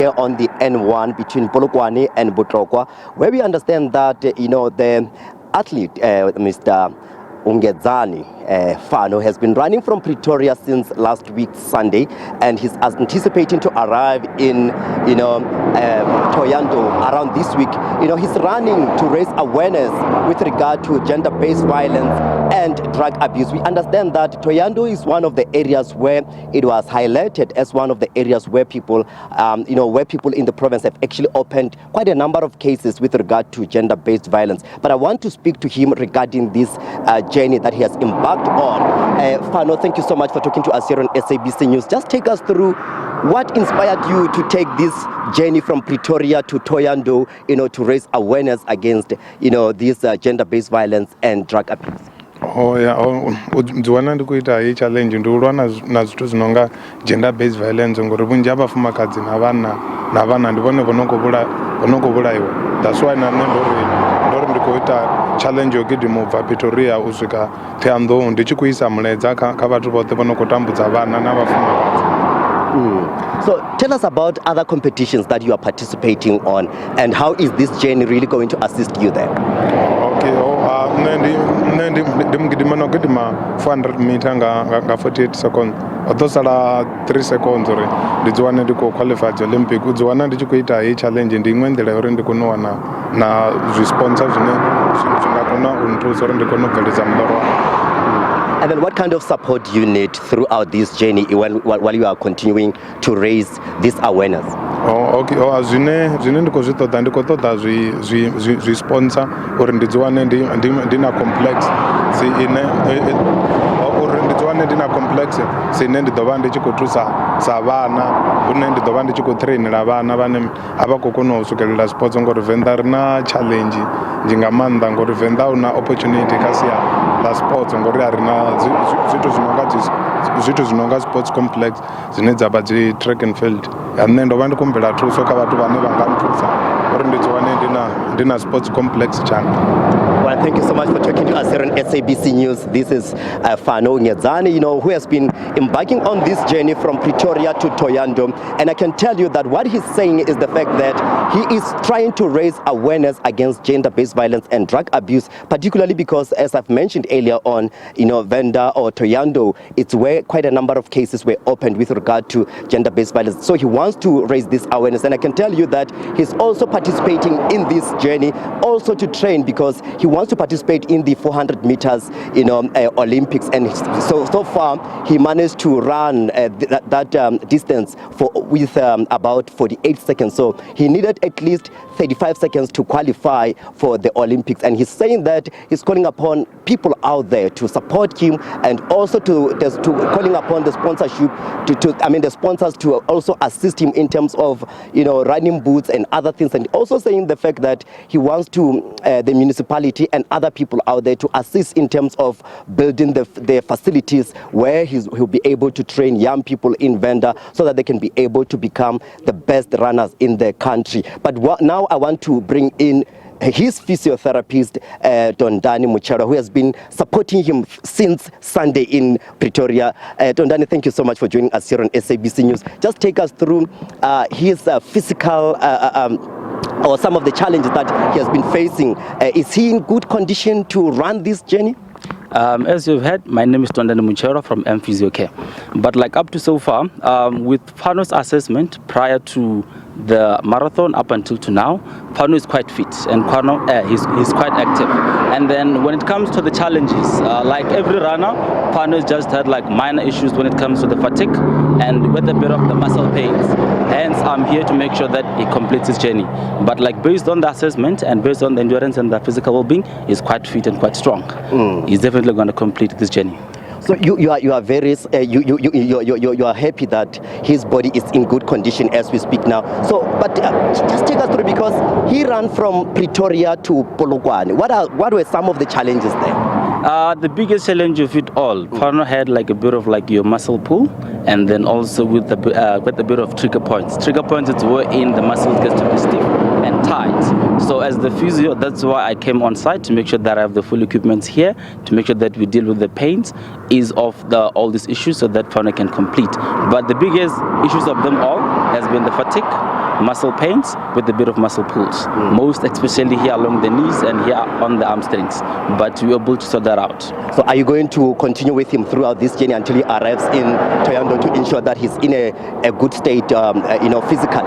here on the N1 between Polokwane and Botlokwa, where we understand that the athlete Mr. Ungedzani Pfano has been running from Pretoria since last week Sunday, and he's anticipating to arrive in Thohoyandou around this week. He's running to raise awareness with regard to gender-based violence and drug abuse. We understand that Thohoyandou is one of the areas where it was highlighted as one of the areas where people where people in the province have actually opened quite a number of cases with regard to gender-based violence. But I want to speak to him regarding this journey that he has embarked on. Pfano, thank you so much for talking to us here on SABC News. Just take us through what inspired you to take this journey from Pretoria to Thohoyandou, to raise awareness against, this gender-based violence and drug abuse. Ndiwana ndikuita hii challenge ndiulwa na zwithu zinonga gender based violence ngori vunji abafumakadzi na vana ndivone vonokuvulaiwa. That's why nane ndori ndikuita challenge yogidima ubva Pretoria usvika Thohoyandou ndichikuisa muledza kha vathu vote vonokotambudza vana na vafumakadzi. So tell us about other competitions that you are participating on, and how is this journey really going to assist you there? Okay, ndimugidima 400 meter nga 48 seconds. Otosala 3 seconds uri ndidziwane ndiko qualify the Olympic. Udziwana ndichikuita hii challenge ndi imwe ndela uri ndikunowana na sponsors zvingakona unthusa uri ndikono bveledza muloro. And then what kind of support do you need throughout this journey while you are continuing to raise this awareness? Okay, zvine ndikozvitoda ndikotoda zvi sponsor uri ndidziwane ndina complex complex sine ndidova ndichikothusa sa vana une ndidova ndichikotrainera vana vane avakokona uswikelela sports ngori Venda rina challenge njinga maanḓa ngori Venda una opportunity kasiya la sports ngori arina zwithu zvinonga sports complex zvine dzaba dzi track and field. And then ndova ndikumbela thuso kha vathu vane vangamthusa uri ndidziwane ndina sports complex channel. Well, thank you so much for talking to us here on SABC News. This is Pfano Ungedzani, who has been embarking on this journey from Pretoria to Thohoyandou. And I can tell you that what he's saying is the fact that he is trying to raise awareness against gender-based violence and drug abuse, particularly because, as I've mentioned earlier on, Venda or Thohoyandou, it's where quite a number of cases were opened with regard to gender-based violence. So he wants to raise this awareness. And I can tell you that he's also participating in this journey, also to train, because he wants to participate in the 400 meters Olympics. And so far he managed to run that distance with about 48 seconds. So he needed at least 35 seconds to qualify for the Olympics. And he's saying that he's calling upon people out there to support him, and also to calling upon the sponsorship the sponsors to also assist him in terms of running boots and other things, and also saying the fact that he wants to the municipality and other people out there to assist in terms of building the facilities where he'll be able to train young people in Venda so that they can be able to become the best runners in the country. But now I want to bring in his physiotherapist, Thohoyandou Muchero, who has been supporting him since Sunday in Pretoria. Thohoyandou, thank you so much for joining us here on SABC News. Just take us through his physical or some of the challenges that he has been facing. Is he in good condition to run this journey? As you've heard, my name is Thohoyandou Muchero from Physio. But up to so far, with Pfano's assessment prior to the marathon up until to now, Pfano is quite fit, and Pfano he's quite active. And then when it comes to the challenges, like every runner, Pfano has just had minor issues when it comes to the fatigue and with a bit of the muscle pains. Hence, I'm here to make sure that he completes his journey. But based on the assessment and based on the endurance and the physical well-being, he's quite fit and quite strong. He's definitely going to complete this journey. So you are very you are happy that his body is in good condition as we speak now. So, but just take us through, because he ran from Pretoria to Polokwane. What were some of the challenges there? The biggest challenge of it all, Pfano had a bit of your muscle pull, and then also with a bit of trigger points. Trigger points, it's where in the muscles get to be stiff and tight. So as the physio, that's why I came on site to make sure that I have the full equipment here, to make sure that we deal with the pains, ease off all these issues so that Pfano can complete. But the biggest issues of them all has been the fatigue, muscle pains with a bit of muscle pulls, most especially here along the knees and here on the hamstrings. But we were able to sort that out. So are you going to continue with him throughout this journey until he arrives in Thohoyandou to ensure that he's in a good state, physically?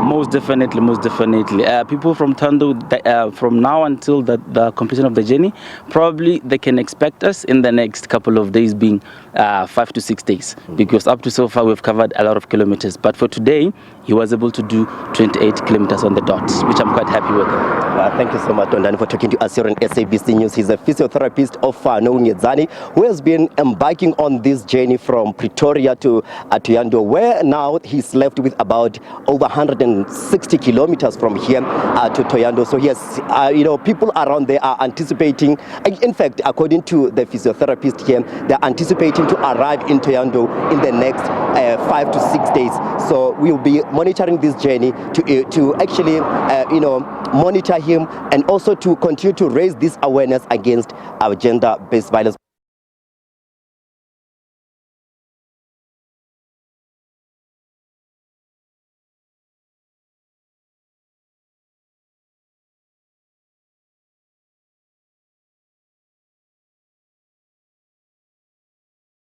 Most definitely, most definitely. People from Thohoyandou, from now until the completion of the journey, probably they can expect us in the next couple of days, being 5 to 6 days, because up to so far we've covered a lot of kilometers. But for today, he was able to do 28 kilometers on the dot, which I'm quite happy with. Thank you so much, Tondani, for talking to us here on SABC News. He's a physiotherapist of Pfano Ungedzani, who has been embarking on this journey from Pretoria to Thohoyandou, where now he's left with about over 160 kilometers from here to Thohoyandou. So yes, people around there are anticipating. In fact, according to the physiotherapist here, they're anticipating to arrive in Thohoyandou in the next 5 to 6 days. So we'll be monitoring this journey to actually, monitor him and also to continue to raise this awareness against our gender-based violence.